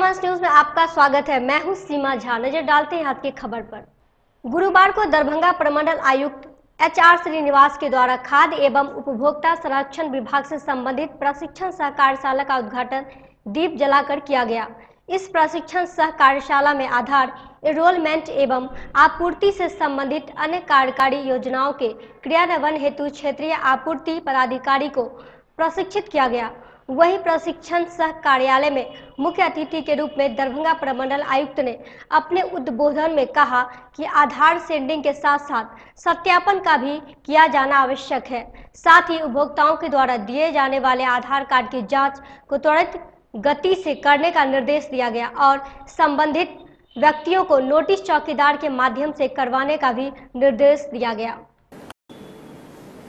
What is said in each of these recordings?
Advance news में आपका स्वागत है। मैं हूं सीमा झा। नजर डालते हैं आज की खबर पर। गुरुवार को दरभंगा प्रमंडल आयुक्त HR श्रीनिवास के द्वारा खाद्य एवं उपभोक्ता संरक्षण विभाग से संबंधित प्रशिक्षण सह कार्यशाला का उद्घाटन दीप जलाकर किया गया। इस प्रशिक्षण सह कार्यशाला में आधार एनरोलमेंट एवं आपूर्ति से संबंधित अन्य कार्यकारी योजनाओं के क्रियान्वयन हेतु क्षेत्रीय आपूर्ति पदाधिकारी को प्रशिक्षित किया गया। वहीं प्रशिक्षण सह कार्यालय में मुख्य अतिथि के रूप में दरभंगा प्रमंडल आयुक्त ने अपने उद्बोधन में कहा कि आधार सेंडिंग के साथ साथ सत्यापन का भी किया जाना आवश्यक है। साथ ही उपभोक्ताओं के द्वारा दिए जाने वाले आधार कार्ड की जांच को त्वरित गति से करने का निर्देश दिया गया और संबंधित व्यक्तियों को नोटिस चौकीदार के माध्यम से करवाने का भी निर्देश दिया गया।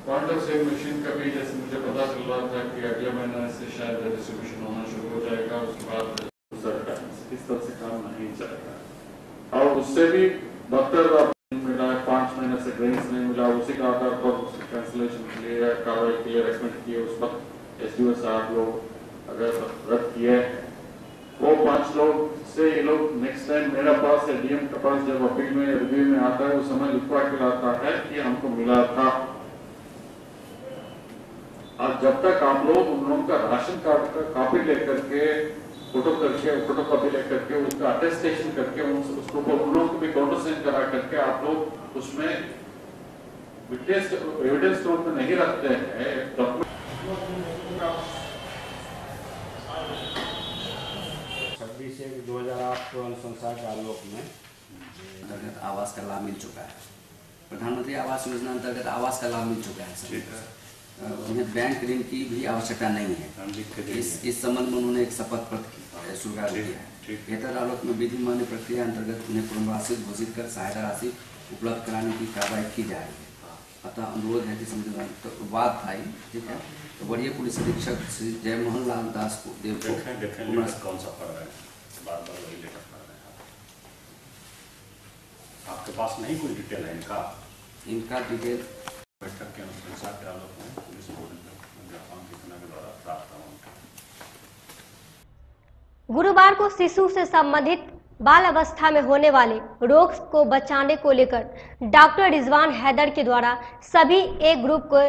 पॉइंट ऑफ सेल मशीन का भी जैसे मुझे पता चल रहा था कि अगले महीने से शायद डिस्ट्रीब्यूशन होना शुरू हो जाएगा। उसके बाद इस तरह से काम नहीं चलेगा और उससे भी डॉक्टर मिला 5 महीने से ग्रेस नहीं मिला, उसी का आधार पर उसकी कैंसिलेशन के लिए कार्रवाई के लिए रेकमेंड किए। उस वक्त SDO साहब लोग अगर रद्द किए वो 5 लोग से ये लोग नेक्स्ट टाइम मेरा पास या DM के पास जब अपील में रिव्यू में आता है उस समय लिखवा के लाता है कि हमको मिला था। और जब तक आप लोग उन लोगों का राशन कार्ड का कॉपी लेकर के फोटो कॉपी लेकर के उसका अटेस्टेशन करके उसको उन लोगों को भी काउंटर साइन करा करके आप लोग उसमें एविडेंस रूप में नहीं रखते हैं। 26/1/2008 को अनुशंसा के आलोक में अंतर्गत आवास का लाभ मिल चुका है। प्रधानमंत्री आवास योजना अंतर्गत आवास का लाभ मिल चुका है। उन्हें बैंक ऋण की भी आवश्यकता नहीं है। इस संबंध में उन्होंने एक शपथ पत्र स्वीकार किया है। बेहतर आलोक में विधि मान्य प्रक्रिया अंतर्गत उन्हें पुनर्वासित घोषित कर सहायता राशि उपलब्ध कराने की कार्रवाई की जा रही है। अतः अनुरोध है कि तो बात आई, ठीक है, तो वरीय पुलिस अधीक्षक श्री जयमोहन लाल दास को कौन सा पढ़ रहे हैं, बार-बार वही लेटर पढ़ रहे हैं। आपके पास नहीं कोई डिटेल है इनका डिटेल बैठक के अनुसार के आलोक में पुलिस जापान के सेना के द्वारा प्राप्त हुआ। गुरुवार को शिशु से संबंधित बाल अवस्था में होने वाले रोग को बचाने को लेकर डॉक्टर रिजवान हैदर के द्वारा सभी A ग्रुप को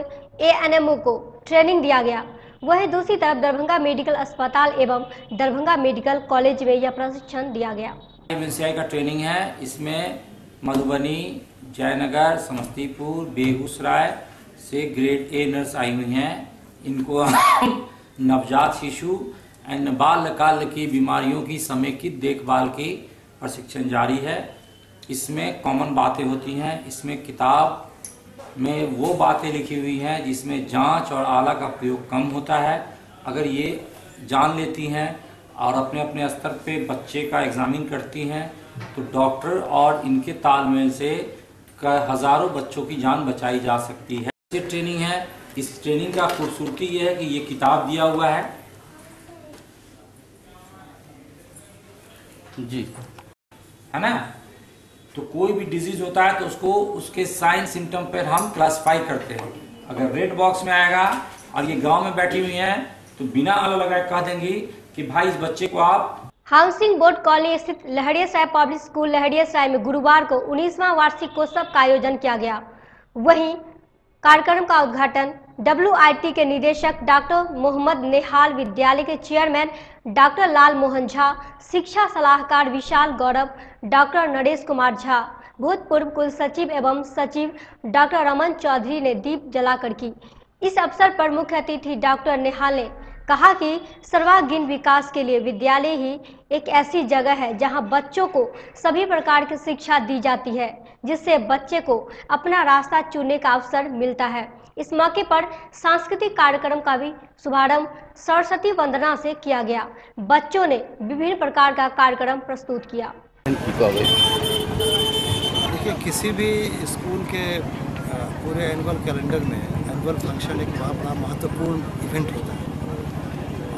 ANMO को ट्रेनिंग दिया गया। वहीं दूसरी तरफ दरभंगा मेडिकल अस्पताल एवं दरभंगा मेडिकल कॉलेज में यह प्रशिक्षण दिया गया। MNCI का ट्रेनिंग है। इसमें मधुबनी, जयनगर, समस्तीपुर, बेगूसराय से ग्रेड A नर्स आई हुई हैं। इनको नवजात शिशु एंड बालकाल की बीमारियों की समेकित देखभाल की प्रशिक्षण जारी है। इसमें कॉमन बातें होती हैं। इसमें किताब में वो बातें लिखी हुई हैं जिसमें जांच और आला का प्रयोग कम होता है। अगर ये जान लेती हैं और अपने अपने स्तर पे बच्चे का एग्जामिन करती हैं तो डॉक्टर और इनके तालमेल से हजारों बच्चों की जान बचाई जा सकती है। ये ट्रेनिंग है। इस ट्रेनिंग का खूबसूरती ये है कि ये किताब दिया हुआ है जी, है ना। तो कोई भी डिजीज होता है तो उसको उसके साइन सिम्टम पर हम क्लासिफाई करते हैं। अगर रेड बॉक्स में आएगा और ये गांव में बैठी हुई हैं तो बिना आला लगाए कह देंगी कि भाई इस बच्चे को आप। हाउसिंग बोर्ड कॉलोनी स्थित लहरियासराय पब्लिक स्कूल लहरियासराय में गुरुवार को 19वां वार्षिकोत्सव का आयोजन किया गया। वहीं कार्यक्रम का उद्घाटन WIT के निदेशक डॉक्टर मोहम्मद नेहाल, विद्यालय के चेयरमैन डॉक्टर लाल मोहन झा, शिक्षा सलाहकार विशाल गौरव, डॉक्टर नरेश कुमार झा, भूतपूर्व कुल सचिव एवं सचिव डॉक्टर रमन चौधरी ने दीप जलाकर की। इस अवसर पर मुख्य अतिथि डॉक्टर नेहाल ने कहा कि सर्वांगीण विकास के लिए विद्यालय ही एक ऐसी जगह है जहां बच्चों को सभी प्रकार की शिक्षा दी जाती है, जिससे बच्चे को अपना रास्ता चुनने का अवसर मिलता है। इस मौके पर सांस्कृतिक कार्यक्रम का भी शुभारंभ सरस्वती वंदना से किया गया। बच्चों ने विभिन्न प्रकार का कार्यक्रम प्रस्तुत किया। देखिए, किसी भी स्कूल के पूरे एनुअल कैलेंडर में एनुअल फंक्शन एक बहुत बड़ा महत्वपूर्ण इवेंट होता है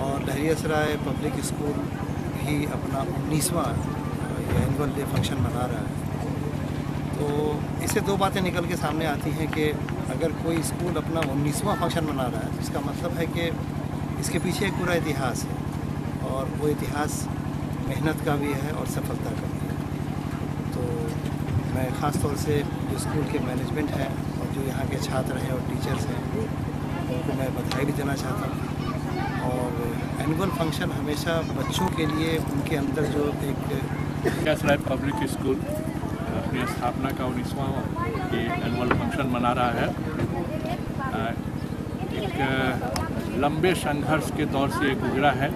और लहरियासराय पब्लिक स्कूल भी अपना 19वां एनुअल डे फंक्शन मना रहा है। तो इससे दो बातें निकल के सामने आती हैं कि अगर कोई स्कूल अपना 19वां फंक्शन मना रहा है तो इसका मतलब है कि इसके पीछे एक पूरा इतिहास है और वो इतिहास मेहनत का भी है और सफलता का भी है। तो मैं ख़ास तौर से जो स्कूल के मैनेजमेंट है और जो यहाँ के छात्र हैं और टीचर्स हैं उनको मैं बधाई भी देना चाहता हूँ। और एनुअल फंक्शन हमेशा बच्चों के लिए उनके अंदर जो एक लहरिया पब्लिक स्कूल अपनी स्थापना का 19वां ये एनुअल फंक्शन मना रहा है। एक लंबे संघर्ष के दौर से गुजरा है,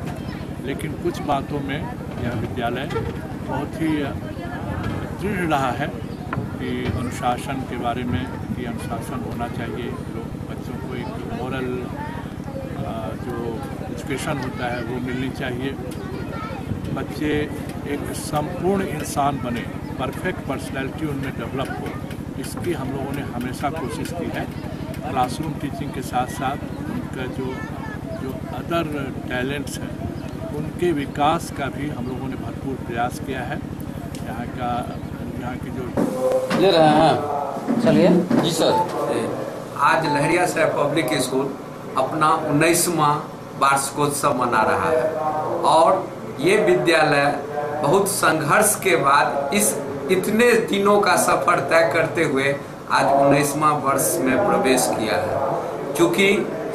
लेकिन कुछ बातों में यह विद्यालय बहुत ही दृढ़ रहा है कि अनुशासन के बारे में कि अनुशासन होना चाहिए। लोग बच्चों को एक मोरल जो एजुकेशन होता है वो मिलनी चाहिए। बच्चे एक संपूर्ण इंसान बने, परफेक्ट पर्सनैलिटी उनमें डेवलप हो, इसकी हम लोगों ने हमेशा कोशिश की है। क्लासरूम टीचिंग के साथ साथ उनका जो अदर टैलेंट्स हैं उनके विकास का भी हम लोगों ने भरपूर प्रयास किया है। यहाँ की जो ले रहे हैं, चलिए जी सर। आज लहरियासराय पब्लिक स्कूल अपना 19वां वार्षिकोत्सव मना रहा है और ये विद्यालय बहुत संघर्ष के बाद इस इतने दिनों का सफर तय करते हुए आज 19वां वर्ष में प्रवेश किया है। क्योंकि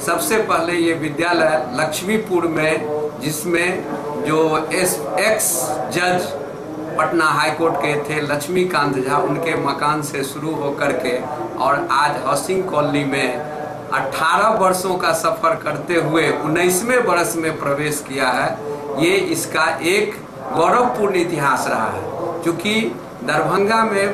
सबसे पहले ये विद्यालय लक्ष्मीपुर में, जिसमें जो एक्स जज पटना हाई कोर्ट के थे लक्ष्मीकांत झा, उनके मकान से शुरू होकर के और आज हाउसिंग कॉलोनी में 18 वर्षों का सफर करते हुए 19वें वर्ष में प्रवेश किया है। ये इसका एक गौरवपूर्ण इतिहास रहा है, क्योंकि दरभंगा में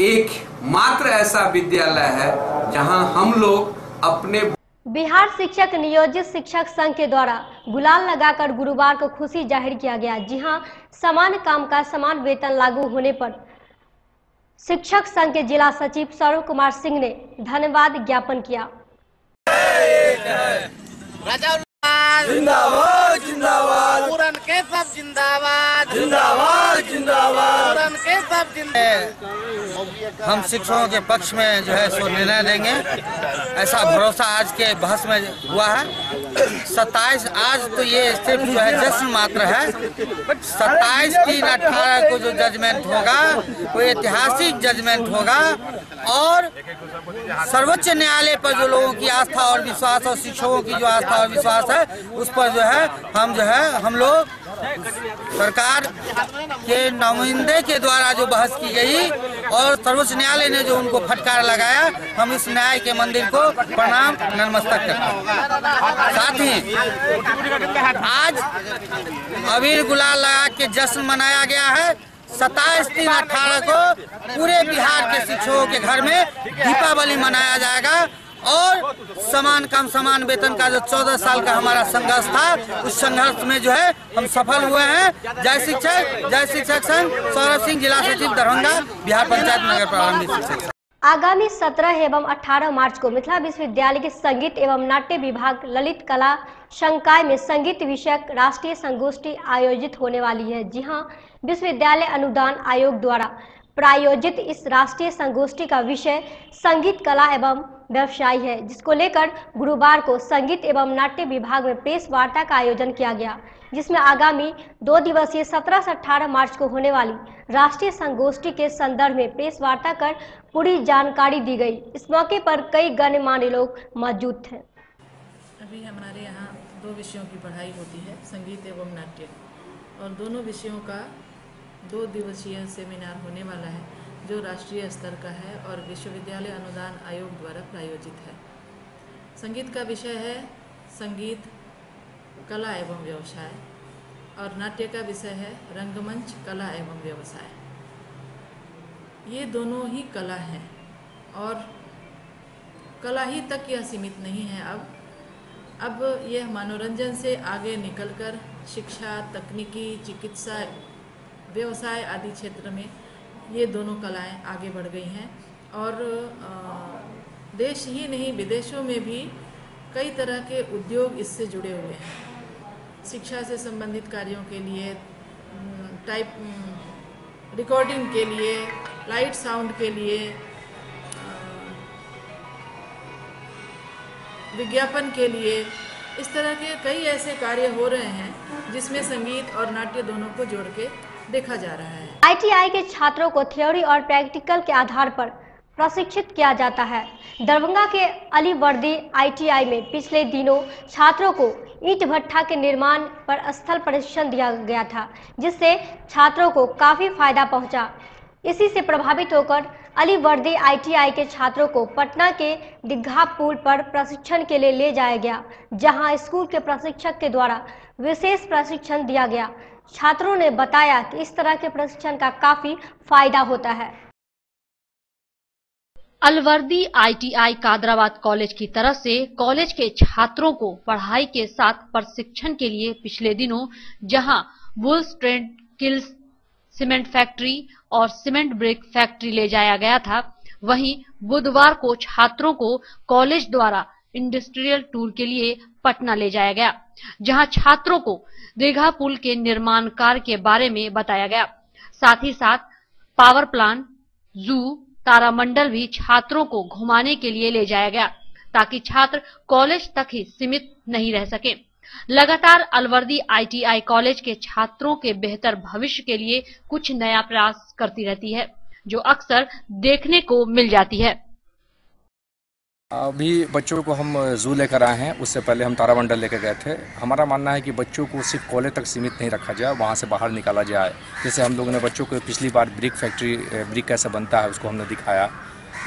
एक मात्र ऐसा विद्यालय है जहां हम लोग अपने बिहार शिक्षक नियोजित शिक्षक संघ के द्वारा गुलाल लगाकर गुरुवार को खुशी जाहिर किया गया। जी हां, समान काम का समान वेतन लागू होने पर शिक्षक संघ के जिला सचिव सौरभ कुमार सिंह ने धन्यवाद ज्ञापन किया। जिंदाबाद जिंदाबाद, पूरन के सब जिंदाबाद जिंदाबाद जिंदाबाद, पूरन के सब जिंदाबाद। हम शिक्षकों के पक्ष में जो है सो निर्णय देंगे, ऐसा भरोसा आज के बहस में हुआ है। 27 आज तो ये सिर्फ जो है जश्न मात्र है। 27/3/18 को जो जजमेंट होगा वो ऐतिहासिक जजमेंट होगा और सर्वोच्च न्यायालय पर जो लोगों की आस्था और विश्वास और शिक्षकों की जो आस्था और विश्वास है उस पर जो है हम लोग सरकार के नुमाइंदे के द्वारा जो बहस की गई और सर्वोच्च न्यायालय ने जो उनको फटकार लगाया, हम इस न्याय के मंदिर को प्रणाम नतमस्तक करते हैं। साथ ही आज अबीर गुलाल लगा के जश्न मनाया गया है। 27/3/18 को पूरे बिहार के शिक्षकों के घर में दीपावली मनाया जाएगा और समान काम समान वेतन का जो 14 साल का हमारा संघर्ष था, उस संघर्ष में जो है हम सफल हुए हैं। जय शिक्षक संघ, सौरभ सिंह, जिला सचिव दरभंगा, बिहार पंचायत नगर प्रारंभिक शिक्षक। आगामी 17 एवं 18 मार्च को मिथिला विश्वविद्यालय के संगीत एवं नाट्य विभाग ललित कला संकाय में संगीत विषयक राष्ट्रीय संगोष्ठी आयोजित होने वाली है। जी हां, विश्वविद्यालय अनुदान आयोग द्वारा प्रायोजित इस राष्ट्रीय संगोष्ठी का विषय संगीत कला एवं व्यवसाय है, जिसको लेकर गुरुवार को संगीत एवं नाट्य विभाग में प्रेस वार्ता का आयोजन किया गया, जिसमें आगामी 2 दिवसीय 17 से 18 मार्च को होने वाली राष्ट्रीय संगोष्ठी के संदर्भ में प्रेस वार्ता कर पूरी जानकारी दी गई। इस मौके पर कई गणमान्य लोग मौजूद थे। अभी हमारे यहाँ 2 विषयों की पढ़ाई होती है, संगीत एवं नाट्य, और दोनों विषयों का 2 दिवसीय सेमिनार होने वाला है जो राष्ट्रीय स्तर का है और विश्वविद्यालय अनुदान आयोग द्वारा प्रायोजित है। संगीत का विषय है संगीत कला एवं व्यवसाय और नाट्य का विषय है रंगमंच कला एवं व्यवसाय। ये दोनों ही कला हैं और कला ही तक यह सीमित नहीं है। अब यह मनोरंजन से आगे निकलकर शिक्षा, तकनीकी, चिकित्सा, व्यवसाय आदि क्षेत्र में ये दोनों कलाएं आगे बढ़ गई हैं और देश ही नहीं विदेशों में भी कई तरह के उद्योग इससे जुड़े हुए हैं। शिक्षा से संबंधित कार्यों के लिए, रिकॉर्डिंग के लिए, लाइट साउंड के लिए, विज्ञापन के लिए इस तरह के कई ऐसे कार्य हो रहे हैं जिसमें संगीत और नाट्य दोनों को जोड़ के देखा जा रहा है। ITI के छात्रों को थ्योरी और प्रैक्टिकल के आधार पर प्रशिक्षित किया जाता है। दरभंगा के अलीवर्दी ITI में पिछले दिनों छात्रों को ईंट भट्ठा के निर्माण पर स्थल प्रशिक्षण दिया गया था, जिससे छात्रों को काफी फायदा पहुंचा। इसी से प्रभावित होकर अलीवर्दी ITI के छात्रों को पटना के दीघा पुल पर प्रशिक्षण के लिए ले जाया गया, जहां स्कूल के प्रशिक्षक के द्वारा विशेष प्रशिक्षण दिया गया। छात्रों ने बताया कि इस तरह के प्रशिक्षण का काफी फायदा होता है। अलवर्दी ITI कादराबाद कॉलेज की तरफ से कॉलेज के छात्रों को पढ़ाई के साथ प्रशिक्षण के लिए पिछले दिनों जहां bulls trend kills cement factory और सीमेंट ब्रिक फैक्ट्री ले जाया गया था, वहीं बुधवार को छात्रों को कॉलेज द्वारा इंडस्ट्रियल टूर के लिए पटना ले जाया गया, जहां छात्रों को दीघा पुल के निर्माण कार्य के बारे में बताया गया। साथ ही साथ पावर प्लांट, जू, तारामंडल भी छात्रों को घुमाने के लिए ले जाया गया, ताकि छात्र कॉलेज तक ही सीमित नहीं रह सके। लगातार अलवर्दी ITI कॉलेज के छात्रों के बेहतर भविष्य के लिए कुछ नया प्रयास करती रहती है, जो अक्सर देखने को मिल जाती है। अभी बच्चों को हम जू लेकर आए हैं, उससे पहले हम तारामंडल लेकर गए थे। हमारा मानना है कि बच्चों को सिर्फ कॉलेज तक सीमित नहीं रखा जाए, वहाँ से बाहर निकाला जाए। जैसे हम लोगों ने बच्चों को पिछली बार ब्रिक फैक्ट्री ब्रिक कैसे बनता है उसको हमने दिखाया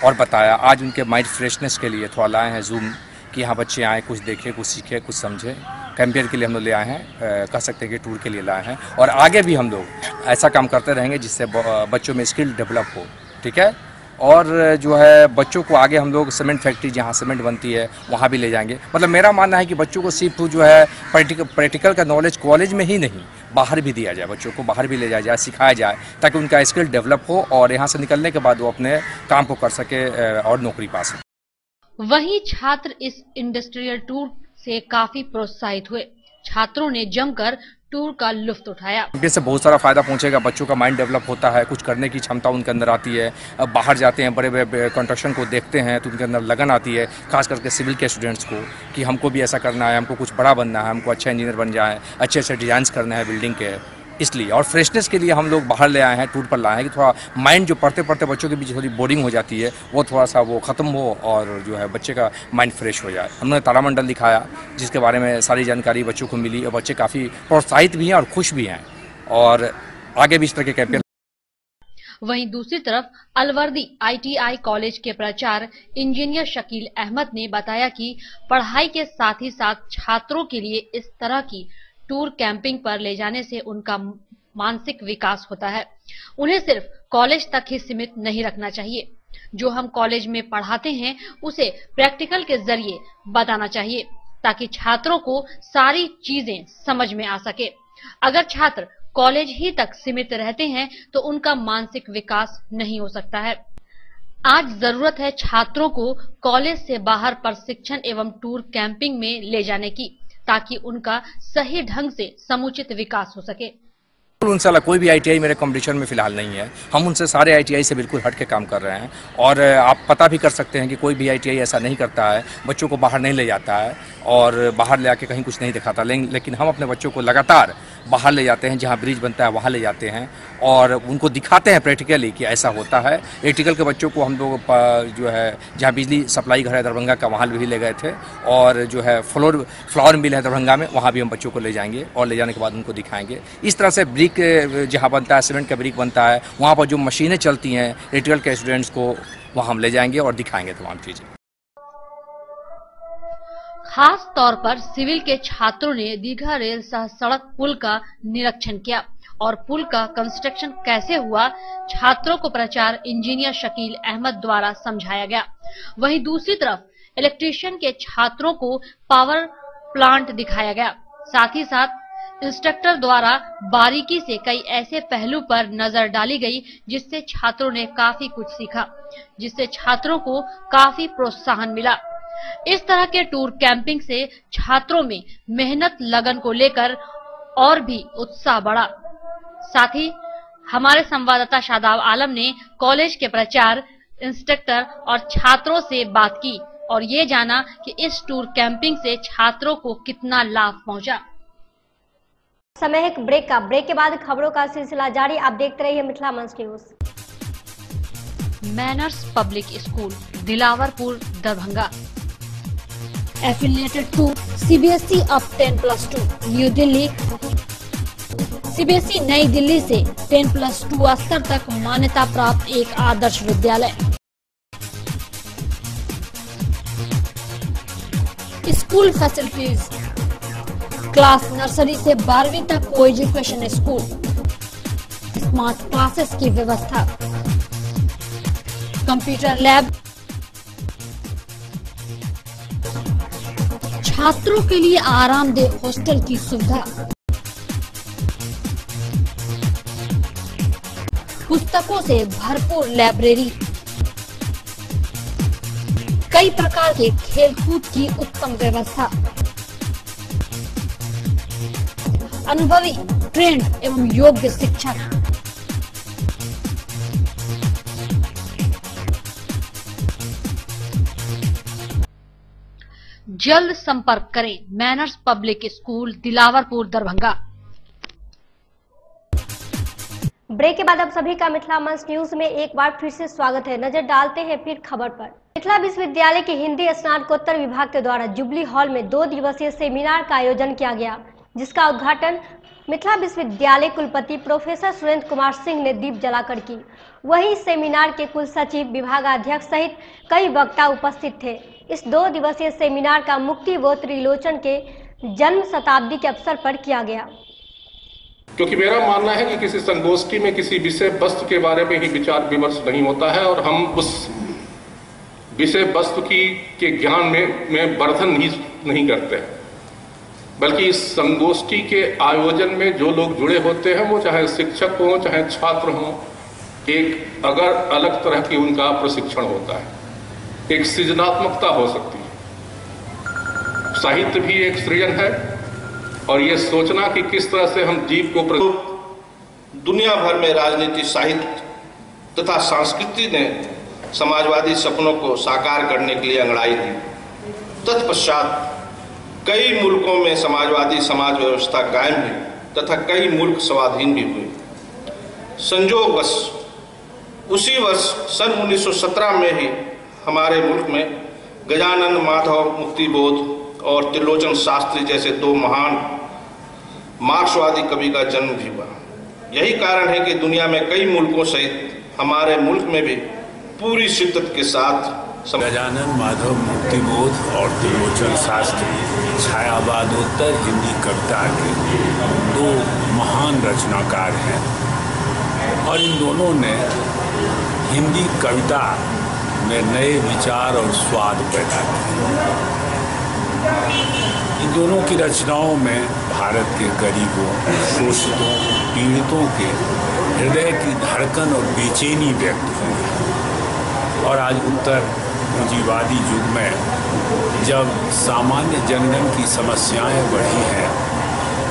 और बताया। आज उनके माइंड फ्रेशनेस के लिए थोड़ा लाए हैं जूम कि यहाँ बच्चे आए, कुछ देखें, कुछ सीखें, कुछ समझें। कैंपेन के लिए हम लोग ले आए हैं, कह सकते हैं कि टूर के लिए लाए हैं, और आगे भी हम लोग ऐसा काम करते रहेंगे जिससे बच्चों में स्किल डेवलप हो। ठीक है। और जो है बच्चों को आगे हम लोग सीमेंट फैक्ट्री जहाँ सीमेंट बनती है वहाँ भी ले जाएंगे। मतलब मेरा मानना है कि बच्चों को सिर्फ जो है प्रैक्टिकल का नॉलेज कॉलेज में ही नहीं, बाहर भी दिया जाए। बच्चों को बाहर भी ले जाया जाए, सिखाया जाए, ताकि उनका स्किल डेवलप हो और यहाँ से निकलने के बाद वो अपने काम को कर सके और नौकरी पा सके। वहीं छात्र इस इंडस्ट्रियल टूर से काफी प्रोत्साहित हुए। छात्रों ने जमकर टूर का लुत्फ उठाया। इससे बहुत सारा फायदा पहुंचेगा, बच्चों का माइंड डेवलप होता है, कुछ करने की क्षमता उनके अंदर आती है। अब बाहर जाते हैं, बड़े बड़े कंस्ट्रक्शन को देखते हैं तो उनके अंदर लगन आती है, खास करके सिविल के स्टूडेंट्स को, कि हमको भी ऐसा करना है, हमको कुछ बड़ा बनना है, हमको अच्छा इंजीनियर बन जाए, अच्छे अच्छे डिजाइन करना है बिल्डिंग के। इसलिए और फ्रेशनेस के लिए हम लोग बाहर ले आए हैं, टूर पर लाए हैं कि थोड़ा माइंड जो पढ़ते पढ़ते बच्चों के बीच थोड़ी बोरिंग हो जाती है वो थोड़ा सा वो ख़त्म हो और जो है बच्चे का माइंड फ्रेश हो जाए। हमने तारामंडल दिखाया जिसके बारे में सारी जानकारी बच्चों को मिली और बच्चे काफ़ी प्रोत्साहित भी हैं और खुश भी हैं, और आगे भी इस तरह के कैंपेन। वहीं दूसरी तरफ अलवर्दी ITI कॉलेज के प्राचार्य इंजीनियर शकील अहमद ने बताया कि पढ़ाई के साथ ही साथ छात्रों के लिए इस तरह की टूर कैंपिंग पर ले जाने से उनका मानसिक विकास होता है। उन्हें सिर्फ कॉलेज तक ही सीमित नहीं रखना चाहिए। जो हम कॉलेज में पढ़ाते हैं उसे प्रैक्टिकल के जरिए बताना चाहिए, ताकि छात्रों को सारी चीजें समझ में आ सके। अगर छात्र कॉलेज ही तक सीमित रहते हैं तो उनका मानसिक विकास नहीं हो सकता है। आज जरूरत है छात्रों को कॉलेज से बाहर प्रशिक्षण एवं टूर कैंपिंग में ले जाने की, ताकि उनका सही ढंग से समुचित विकास हो सके। उनसे कोई भी ITI मेरे कंपटीशन में फिलहाल नहीं है। हम उनसे सारे ITI से बिल्कुल हट के काम कर रहे हैं, और आप पता भी कर सकते हैं कि कोई भी ITI ऐसा नहीं करता है, बच्चों को बाहर नहीं ले जाता है और बाहर ले आके कहीं कुछ नहीं दिखाता। लेकिन हम अपने बच्चों को लगातार बाहर ले जाते हैं, जहाँ ब्रिज बनता है वहाँ ले जाते हैं और उनको दिखाते हैं प्रैक्टिकली कि ऐसा होता है। प्रैक्टिकल के बच्चों को हम लोग जो है जहाँ बिजली सप्लाई घर है दरभंगा का वहाँ भी ले गए थे, और जो है फ्लावर मिल है दरभंगा में वहाँ भी हम बच्चों को ले जाएंगे और ले जाने के बाद उनको दिखाएंगे। इस तरह से ब्रिक जहाँ बनता है, सीमेंट का ब्रिक बनता है, वहाँ पर जो मशीनें चलती हैं प्रैक्टिकल के स्टूडेंट्स को वहाँ हम ले जाएंगे और दिखाएंगे तमाम चीज़ें। खास तौर पर सिविल के छात्रों ने दीघा रेल सह सड़क पुल का निरीक्षण किया और पुल का कंस्ट्रक्शन कैसे हुआ छात्रों को प्राचार्य इंजीनियर शकील अहमद द्वारा समझाया गया। वहीं दूसरी तरफ इलेक्ट्रीशियन के छात्रों को पावर प्लांट दिखाया गया। साथ ही साथ इंस्ट्रक्टर द्वारा बारीकी से कई ऐसे पहलू पर नजर डाली गई जिससे छात्रों ने काफी कुछ सीखा, जिससे छात्रों को काफी प्रोत्साहन मिला। इस तरह के टूर कैंपिंग से छात्रों में मेहनत लगन को लेकर और भी उत्साह बढ़ा। साथ ही हमारे संवाददाता शादाब आलम ने कॉलेज के प्राचार्य, इंस्ट्रक्टर और छात्रों से बात की और ये जाना कि इस टूर कैंपिंग से छात्रों को कितना लाभ पहुंचा। समय है एक ब्रेक का। ब्रेक के बाद खबरों का सिलसिला जारी। आप देखते रहिए मिथिला मंच news. Manners public school Dilawarpur Darbhanga affiliated to CBSE up 10+2 new Delhi. CBSE नई दिल्ली से 10+2 स्तर तक मान्यता प्राप्त एक Adarsh Vidyalaya. School facilities class nursery से 12वीं तक को एजुकेशन स्कूल, स्मार्ट क्लासेस की व्यवस्था, कंप्यूटर लैब, छात्रों के लिए आरामदेह हॉस्टल की सुविधा, पुस्तकों से भरपूर लाइब्रेरी, कई प्रकार के खेलकूद की उत्तम व्यवस्था, अनुभवी ट्रेंड एवं योग्य शिक्षक। जल्द संपर्क करें manners public school Dilawarpur Darbhanga. Break के बाद आप सभी का मिथिला मंच न्यूज में एक बार फिर से स्वागत है। नजर डालते हैं फिर खबर पर। मिथिला विश्वविद्यालय के हिंदी स्नातकोत्तर विभाग के द्वारा जुबली हॉल में 2 दिवसीय सेमिनार का आयोजन किया गया, जिसका उद्घाटन मिथिला विश्वविद्यालय कुलपति प्रोफेसर सुरेंद्र कुमार सिंह ने दीप जलाकर की। वहीं सेमिनार के कुल सचिव, विभागाध्यक्ष सहित कई वक्ता उपस्थित थे। इस 2 दिवसीय सेमिनार का मुक्ति बोध त्रिलोचन के जन्म शताब्दी के अवसर पर किया गया। क्योंकि मेरा मानना है कि किसी संगोष्ठी में किसी विषय वस्तु के बारे में ही विचार विमर्श नहीं होता है और हम उस विषय वस्तु के ज्ञान में वर्धन नहीं करते हैं, बल्कि इस संगोष्ठी के आयोजन में जो लोग जुड़े होते हैं, वो चाहे शिक्षक हो चाहे छात्र हो, एक अगर अलग तरह की उनका प्रशिक्षण होता है, एक सृजनात्मकता हो सकती है। साहित्य भी एक सृजन है और ये सोचना कि किस तरह से हम जीव को दुनिया भर में राजनीति, साहित्य तथा संस्कृति ने समाजवादी सपनों को साकार करने के लिए अंगड़ाई दी। तत्पश्चात कई मुल्कों में समाजवादी समाज व्यवस्था कायम हुई तथा कई मुल्क स्वाधीन भी हुए। संयोगवश उसी वर्ष सन 1917 में ही हमारे मुल्क में गजानन माधव मुक्तिबोध और त्रिलोचन शास्त्री जैसे 2 महान मार्क्सवादी कवि का जन्म भी हुआ। यही कारण है कि दुनिया में कई मुल्कों सहित हमारे मुल्क में भी पूरी शिद्दत के साथ गजानन माधव मुक्तिबोध और त्रिलोचन शास्त्री छायावादोत्तर हिंदी कविता के 2 महान रचनाकार हैं और इन दोनों ने हिंदी कविता में नए विचार और स्वाद पैदा किए। इन दोनों की रचनाओं में भारत के गरीबों, शोषितों, पीड़ितों के हृदय की धड़कन और बेचैनी व्यक्त हुई है। और आज उत्तर पूंजीवादी युग में जब सामान्य जनगण की समस्याएं बढ़ी हैं,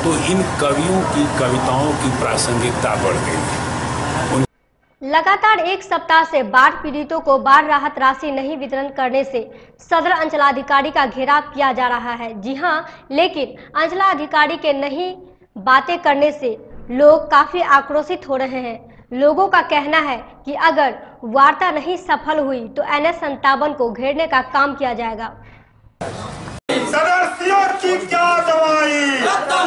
तो इन कवियों की कविताओं की प्रासंगिकता बढ़ गई है। लगातार 1 सप्ताह से बाढ़ पीड़ितों को बाढ़ राहत राशि नहीं वितरण करने से सदर अंचलाधिकारी का घेराव किया जा रहा है। जी हां, लेकिन अंचलाधिकारी के नहीं बातें करने से लोग काफी आक्रोशित हो रहे हैं। लोगों का कहना है कि अगर वार्ता नहीं सफल हुई तो NH57 को घेरने का काम किया जाएगा। सदर सीओ की क्या दवाई, सदर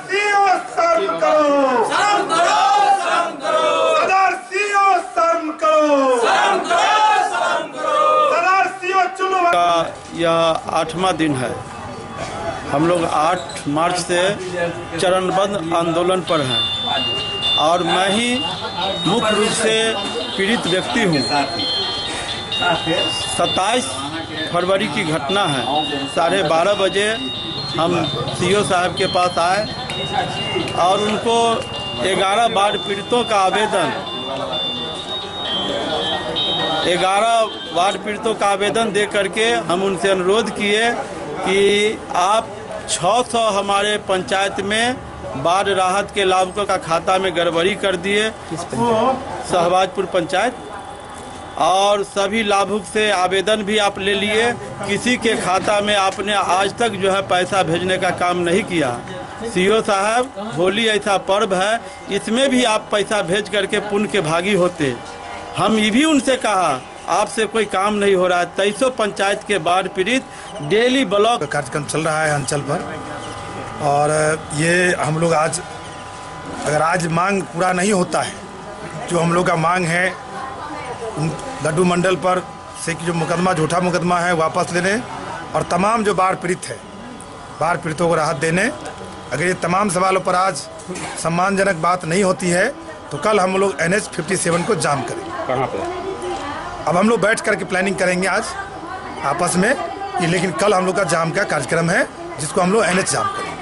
सीओ शर्म करो, शर्म करो, शर्म करो, सदर सीओ शर्म करो, शर्म करो, शर्म करो, सदर सीओ चुनो का यह 8वां दिन है। हम लोग 8 मार्च से चरणबद्ध आंदोलन पर हैं और मैं ही मुख्य रूप से पीड़ित व्यक्ति हूँ। 27 फरवरी की घटना है। 12:30 बजे हम सीओ साहब के पास आए और उनको 11 बाढ़ पीड़ितों का आवेदन दे करके हम उनसे अनुरोध किए कि आप 600 हमारे पंचायत में बाढ़ राहत के लाभुकों का खाता में गड़बड़ी कर दिए। सहबाजपुर पंचायत और सभी लाभुक से आवेदन भी आप ले लिए। किसी के खाता में आपने आज तक जो है पैसा भेजने का काम नहीं किया। सीओ साहब, होली ऐसा पर्व है, इसमें भी आप पैसा भेज करके पुण्य के भागी होते। हम ये भी उनसे कहा आपसे कोई काम नहीं हो रहा है। 23 पंचायत के बाढ़ पीड़ित डेली ब्लॉक कार्यक्रम चल रहा है अंचल पर, और ये हम लोग आज अगर आज मांग पूरा नहीं होता है, जो हम लोग का मांग है लड्डू मंडल पर से जो मुकदमा झूठा मुकदमा है वापस लेने, और तमाम जो बाढ़ पीड़ित है बाढ़ पीड़ितों को राहत देने। अगर ये तमाम सवालों पर आज सम्मानजनक बात नहीं होती है तो कल हम लोग NH 57 को जाम करेंगे। कहाँ पे? अब हम लोग बैठ करके प्लानिंग करेंगे आज आपस में, लेकिन कल हम लोग का जाम का कार्यक्रम है जिसको हम लोग NH जाम करेंगे।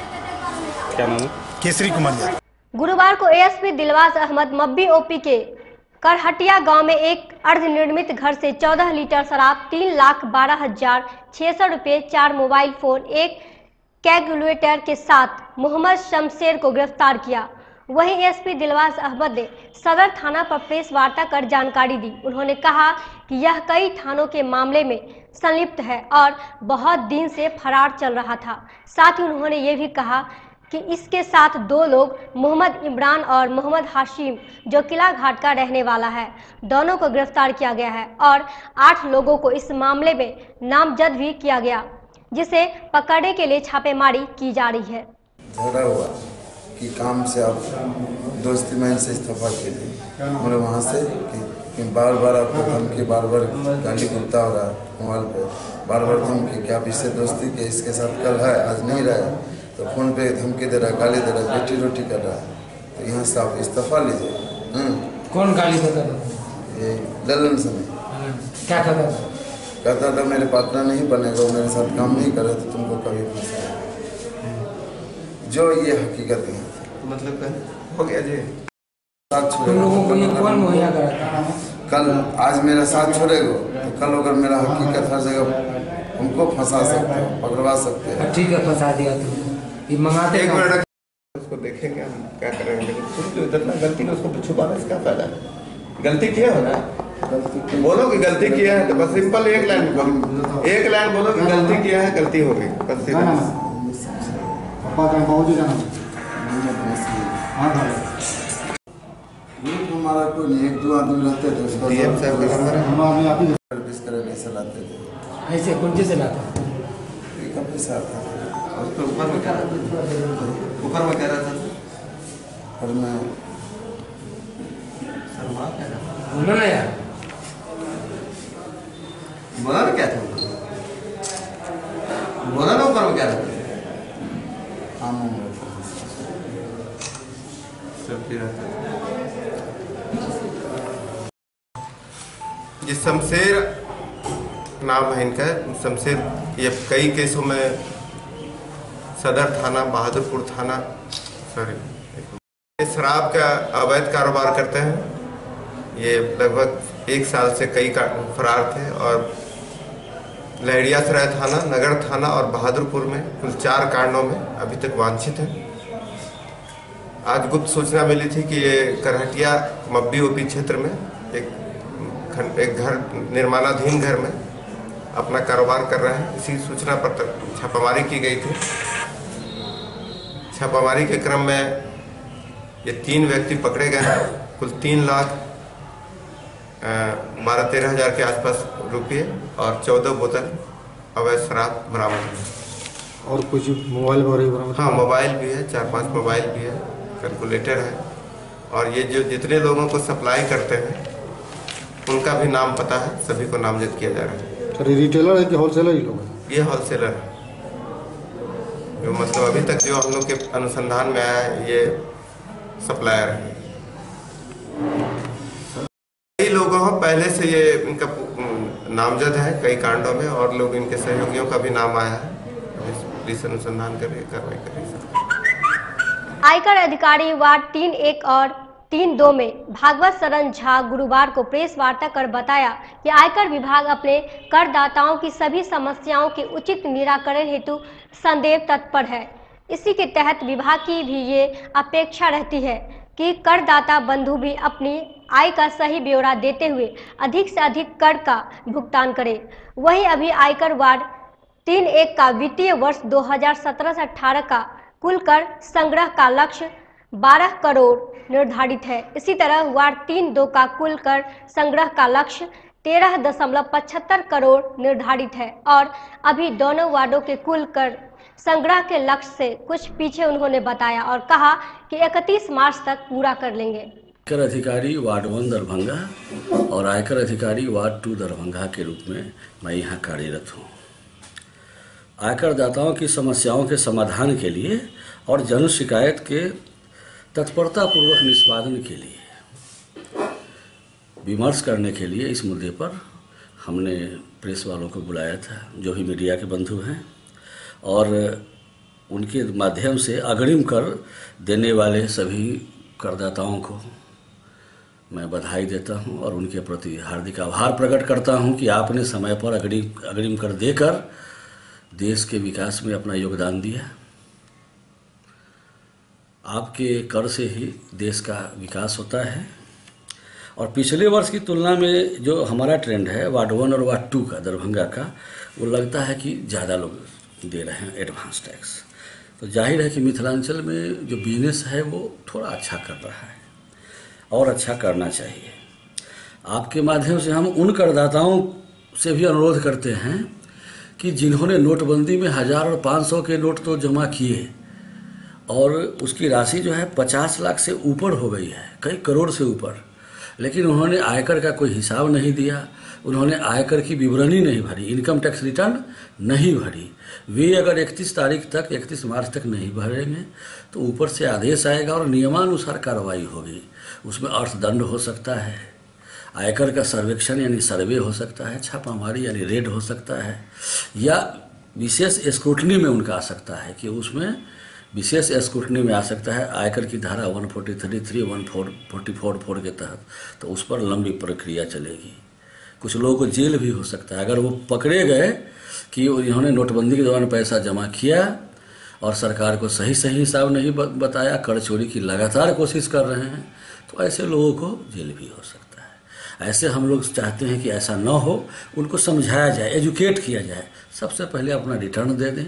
क्या नाम है? केसरी कुमार यादव। गुरुवार को ASP दिलवास अहमद मब्बी OP के करहटिया गांव में एक अर्धनिर्मित घर से 14 लीटर शराब, 3,12,600 रुपये, 4 मोबाइल फोन, एक कैलकुलेटर के साथ मोहम्मद शमशेर को गिरफ्तार किया। वहीं ASP दिलवास अहमद ने सदर थाना पर प्रेस वार्ता कर जानकारी दी। उन्होंने कहा कि यह कई थानों के मामले में संलिप्त है और बहुत दिन से फरार चल रहा था। साथ ही उन्होंने ये भी कहा कि इसके साथ 2 लोग मोहम्मद इमरान और मोहम्मद हाशिम, जो किला घाट का रहने वाला है, दोनों को गिरफ्तार किया गया है और 8 लोगों को इस मामले में नामजद भी किया गया, जिसे पकड़ने के लिए छापेमारी की जा रही है। झगड़ा हुआ कि काम से आप दोस्ती में से इस्तीफा कीजिए, मतलब वहाँ से कि बार बार आपको धमकी, बार बार गाली गुप्ता हो रहा है मोबाइल पे, बार बार धमकी कि आप इससे दोस्ती के इसके साथ कल है आज नहीं रहे, तो फ़ोन पे धमकी दे रहा है, गाली दे रहा है, बेटी रोटी कर रहा है, तो यहाँ से आप इस्तीफा लीजिए। कौन गाली देता था? ये ललन समय क्या कहता था? कहता था मेरे पार्टनर नहीं बनेगा, मेरे साथ काम नहीं करे तो तुमको कभी फंसा, जो ये हकीकत है। मतलब हो गया जी, तुम लोगों को ये कौन मुहैया कराता? कल आज मेरा साथ छोड़ेगा तो कल अगर मेरा हकीकत हर जगह हमको फंसा सकते हो, पकड़वा सकते हैं। ठीक है, फंसा दिया तुम, ये मंगाते एक मिनट उसको देखेंगे हम क्या करेंगे, लेकिन तुम जो इतना गलती है उसको छुपाने से क्या फायदा है? गलती किया हो ना, बोलो कि गलती किया है, तो बस सिंपल एक लाइन बोलो, एक लाइन बोलो कि गलती किया है, गलती हो गई, बस सीधा। हमारा कोई नहीं, 1-2 आदमी रहते थे, उसको DM साहब का नंबर है, हम आप ही सर्विस करने से लाते थे। ऐसे कौन से लाता? का पैसा आता और तो ऊपर में क्या रहा था? और मैं बोलो ना यार, बोला ना क्या था, बोला ना ऊपर में क्या रहता? सब रहता है। ये शमशेर नाम है इनका, शमशेर ये कई केसों में सदर थाना, बहादुरपुर थाना, सॉरी, शराब का अवैध कारोबार करते हैं। ये लगभग 1 साल से कई फरार थे और लहरियासराय थाना, नगर थाना और बहादुरपुर में कुल 4 कांडों में अभी तक वांछित है। आज गुप्त सूचना मिली थी कि ये करहटिया मब्बी OP क्षेत्र में एक घर, निर्माणाधीन घर में अपना कारोबार कर रहे हैं। इसी सूचना पर छापामारी की गई थी। छापामारी के क्रम में ये 3 व्यक्ति पकड़े गए हैं। कुल 3,12-13 हज़ार के आसपास रुपये और 14 बोतल अवैध शराब बरामद हुई। और कुछ मोबाइल बरामद? हाँ, मोबाइल भी है, 4-5 मोबाइल भी है, कैलकुलेटर है, और ये जो जितने लोगों को सप्लाई करते हैं उनका भी नाम पता है, सभी को नामजद किया जा रहा है। सर, ये रिटेलर है कि होलसेलर ही लोग हैं? ये होलसेलर है, जो मतलब अभी तक जो हम लोग के अनुसंधान में आया है, ये सप्लायर है। कई लोगों को पहले से ये इनका नामजद है कई कांडों में, और लोग इनके सहयोगियों का भी नाम आया है। पुलिस अनुसंधान कर रही है, कार्रवाई कर रही है। आयकर अधिकारी वार्ड 3-1 और 3-2 में भागवत शरण झा गुरुवार को प्रेस वार्ता कर बताया कि आयकर विभाग अपने करदाताओं की सभी समस्याओं के उचित निराकरण हेतु सदैव तत्पर है। इसी के तहत विभाग की भी ये अपेक्षा रहती है कि करदाता बंधु भी अपनी आय का सही ब्यौरा देते हुए अधिक से अधिक कर का भुगतान करें। वहीं अभी आयकर वार्ड 3-1 का वित्तीय वर्ष 2017 से 18 का कुल कर संग्रह का लक्ष्य 12 करोड़ निर्धारित है। इसी तरह वार्ड 3-2 का कुल कर संग्रह का लक्ष्य 13.75 करोड़ निर्धारित है और अभी दोनों वार्डों के कुल कर संग्रह के लक्ष्य से कुछ पीछे उन्होंने बताया और कहा कि 31 मार्च तक पूरा कर लेंगे। आयकर अधिकारी वार्ड 1 दरभंगा और आयकर अधिकारी वार्ड 2 दरभंगा के रूप में मैं यहाँ कार्यरत हूँ। आयकर दाताओं की समस्याओं के समाधान के लिए और जन शिकायत के तत्परतापूर्वक निष्पादन के लिए विमर्श करने के लिए इस मुद्दे पर हमने प्रेस वालों को बुलाया था, जो भी मीडिया के बंधु हैं, और उनके माध्यम से अग्रिम कर देने वाले सभी करदाताओं को मैं बधाई देता हूं और उनके प्रति हार्दिक आभार प्रकट करता हूं कि आपने समय पर अग्रिम कर देकर देश के विकास में अपना योगदान दिया। आपके कर से ही देश का विकास होता है और पिछले वर्ष की तुलना में जो हमारा ट्रेंड है वार्ड 1 और वार्ड 2 का दरभंगा का, वो लगता है कि ज़्यादा लोग दे रहे हैं एडवांस टैक्स। तो जाहिर है कि मिथिलांचल में जो बिजनेस है वो थोड़ा अच्छा कर रहा है और अच्छा करना चाहिए। आपके माध्यम से हम उन करदाताओं से भी अनुरोध करते हैं कि जिन्होंने नोटबंदी में 1000 और 500 के नोट तो जमा किए और उसकी राशि जो है 50 लाख से ऊपर हो गई है, कई करोड़ से ऊपर, लेकिन उन्होंने आयकर का कोई हिसाब नहीं दिया, उन्होंने आयकर की विवरणी नहीं भरी, इनकम टैक्स रिटर्न नहीं भरी। वे अगर 31 मार्च तक नहीं भरेंगे तो ऊपर से आदेश आएगा और नियमानुसार कार्रवाई होगी। उसमें अर्थदंड हो सकता है, आयकर का सर्वेक्षण यानी सर्वे हो सकता है, छापामारी यानी रेड हो सकता है, या विशेष स्क्रूटनी में उनका आ सकता है कि उसमें विशेष स्क्रूटनी में आ सकता है आयकर की धारा 143(3), 144(4) के तहत, तो उस पर लंबी प्रक्रिया चलेगी। कुछ लोगों को जेल भी हो सकता है अगर वो पकड़े गए कि इन्होंने नोटबंदी के दौरान पैसा जमा किया और सरकार को सही हिसाब नहीं बताया, कर चोरी की लगातार कोशिश कर रहे हैं, तो ऐसे लोगों को जेल भी हो सकता है। ऐसे हम लोग चाहते हैं कि ऐसा न हो, उनको समझाया जाए, एजुकेट किया जाए। सबसे पहले अपना रिटर्न दे दें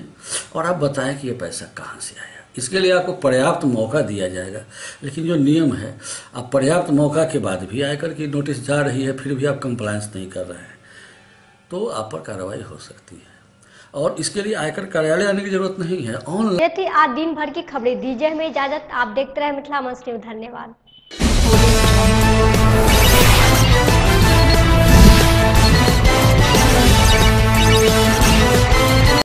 और आप बताएं कि ये पैसा कहाँ से आया। इसके लिए आपको पर्याप्त मौका दिया जाएगा, लेकिन जो नियम है, आप पर्याप्त मौका के बाद भी आयकर की नोटिस जा रही है फिर भी आप कंप्लायंस नहीं कर रहे हैं तो आप पर कार्रवाई हो सकती है और इसके लिए आयकर कार्यालय आने की जरूरत नहीं है। ऑनलाइन ये थी आज दिन भर की खबरें। दीजिए हमें इजाजत। आप देखते रहे मिथिला मंच न्यूज़। धन्यवाद।